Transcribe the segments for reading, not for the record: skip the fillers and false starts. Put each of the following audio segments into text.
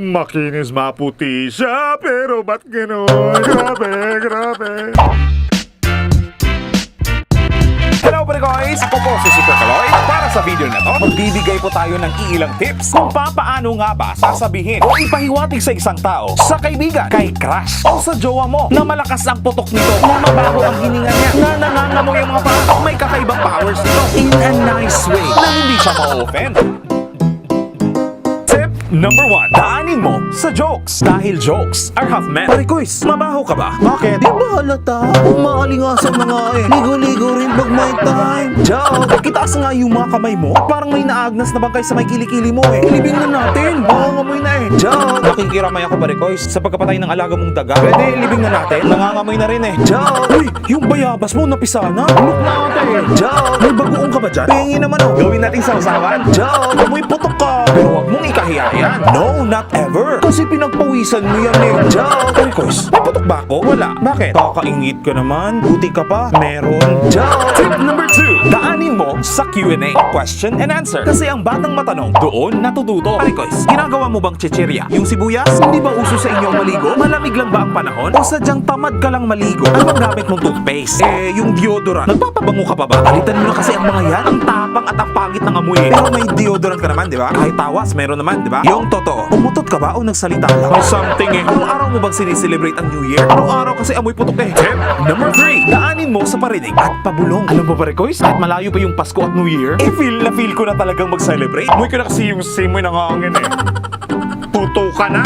Makinis maputi siya, pero ba't gano'n? Grabe. Hello pare guys! Ako po si Super Kaloy. Para sa video na to, magbibigay po tayo ng iilang tips kung paano nga ba sasabihin o ipahiwatig sa isang tao, sa kaibigan, kay crush o sa jowa mo na malakas ang putok nito, na mabaho ang hininga niya, na nangangamoy ang mga paa, may kakaibang powers nito in a nice way na hindi siya ma-offend. Number 1, daanin mo sa jokes. Dahil jokes are half men. Pare Kois, mabaho ka ba? Bakit? Di ba halata? Umaalingasan na nga eh. Ligo-ligo rin pag may time. Joke! Kitaas nga yung mga kamay mo at parang may naagnas na bangkay sa may kilikili mo eh. Ilibing na natin. Nangangamoy na eh. Joke! Nakikiramay ako pare Kois sa pagkapatay ng alaga mong daga. Pwede ilibing na natin. Nangangamoy na rin eh. Joke! Uy! Yung bayabas mo napisa na. Look natin. Joke! May bagoong ka ba dyan? Pengi naman oh. Gawin natin sa usawan. Joke! Amoy putok ka. Pero wag mong ikahiya yan. No, not ever. Kasi pinagpawisan mo yan eh. Joke! Pare Kois, may putok ba ako? Wala. Bakit? Kakaingit ka naman. Buti ka pa. Meron. Joke! Tip number 2. Daanin mo sa Q&A. Question and answer. Kasi ang batang matanong, doon natututo. Pare Kois, ginagawa mo bang chichirya? Yung sibuyas? Hindi ba uso sa inyo ang maligo? Malamig lang ba ang panahon? O sadyang tamad ka lang maligo? Ano bang gamit mong toothpaste? Yung deodorant. Nagpapabango ka pa ba? Palitan mo na kasi ang mga yan. Ang tapang at ang pangit ng amoy eh. Pero may deodorant ka naman, di ba? Kahit tawas, meron naman, di ba? Yung totoo. Umutot ka ba o nagsalita lang? May something eh. Araw-araw mo bang sinicelebrate ang New Year? Araw-araw kasi amoy putok eh. Tip number 3. Daanin mo sa parinig at pabulong. Alam mo pare Kois, kahit malayo pa yung Pasko at New Year, feel ko na talagang mag-celebrate. Amoy ko na kasi yung simoy ng hangin eh. Puto ka na.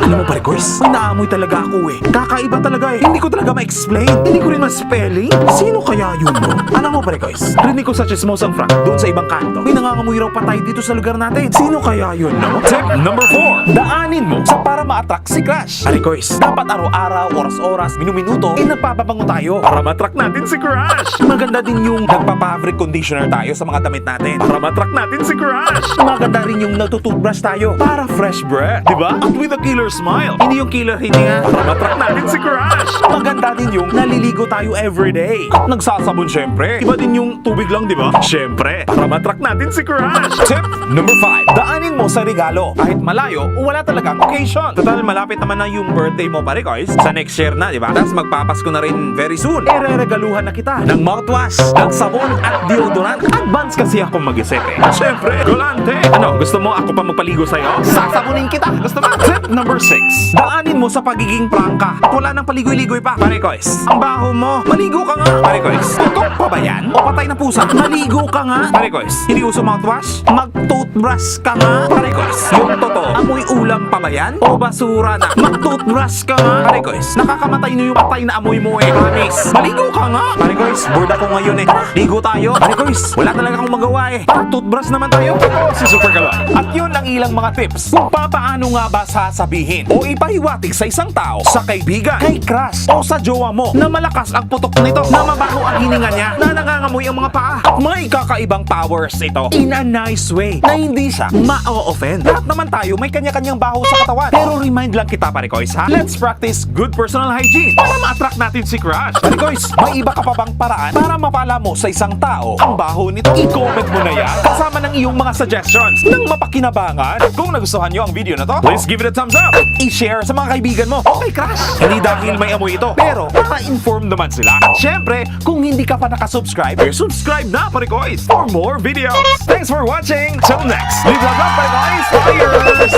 Alam mo pare Kois, may naamoy talaga ako eh. Kakaiba talaga eh. Hindi ko talaga ma-explain. Hindi ko rin ma-spelling. Sino kaya yun no? Alam mo pare Kois, rinig ko sa chismosang front doon sa ibang kanto. May nangangamoy raw patay dito sa lugar natin. Sino kaya yun no? Tip number 4. Daanin mo sa para ma-attract si crush. Pare Kois, dapat araw-araw, oras-oras, minuminuto, nagpapabango tayo para ma-attract natin si crush. Maganda din yung nagpa-fabric conditioner tayo sa mga damit natin para ma-attract natin si crush. Maganda rin yung nagtutoothbrush tayo para fresh breath, di ba? At with a killer smile. Hindi yung killer hininga para ma-attract natin si crush. Maganda din yung naliligo tayo everyday. At nagsasabon syempre. Iba din yung tubig lang, di ba? Syempre, para ma-attract natin si crush. Tip number 5. Daanin mo sa regalo. Kahit malayo o wala talagang occasion. Total, malapit naman na yung birthday mo pare guys. Sa next year na, di ba? Tapos magpapasko na rin very soon. Regaluhan na kita ng mouthwash, ng sabon at deodorant. Advance kasi ako mag-isip eh. Syempre, galante. Ano, gusto mo ako pa magpaligo sa'yo? Sasabunin kita. Gusto mo? Tip number 6. Daanin mo sa pagiging prangka at wala nang paligoy-ligoy pa. Pare Kois, ang baho mo. Maligo ka nga. Pare Kois, tutok pa ba yan? O patay na pusa? Maligo ka nga. Pare Kois, hindi uso mouthwash? Mag-toothbrush ka nga. Pare Kois, yung totoo, amoy ulam pa ba yan? O basura na? Mag-toothbrush ka nga. Pare Kois, nakakamatay na yung patay na amoy mo eh. Promise. Maligo ka nga. Pare Kois, bored ako ngayon eh. Ligo tayo. Pare Kois, wala talaga akong magawa eh. Toothbrush naman tayo. Ako si Super Kaloy. At yun ang ilang mga tips kung paano nga ba sasabihin o ipahiwatig sa isang tao, sa kaibigan, kay crush o sa jowa mo na malakas ang putok nito, na mabaho ang hininga niya, na nangangamoy ang mga paa at may kakaibang powers ito in a nice way na hindi siya ma-offend. Lahat naman tayo may kanya-kanyang baho sa katawan. Pero remind lang kita pare Kois ha, let's practice good personal hygiene para ma-attract natin si crush. Pare Kois, may iba ka pa bang paraan para mapala mo sa isang tao ang baho nito? I-comment mo na yan kasama ng iyong mga suggestions ng mapakinabangan. Kung nagustuhan nyo ang video na to, please give it a thumbs up. I-share sa mga kaibigan mo. Okay, crush. Hindi dahil may amoy ito, pero para-inform naman sila. At syempre, kung hindi ka pa nakasubscribe, subscribe na pare Kois for more videos. Thanks for watching. Till next. Live love pare Kois. Fires!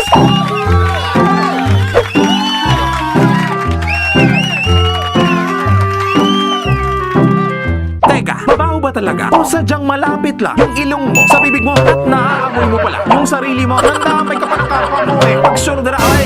Teka, mabaho ba talaga? O sadyang malapit lang yung ilong mo sa bibig mo at naaamoy mo pala yung sarili mo? Nandamay ka pa ng kapwa mo eh. Pag sunod na ay...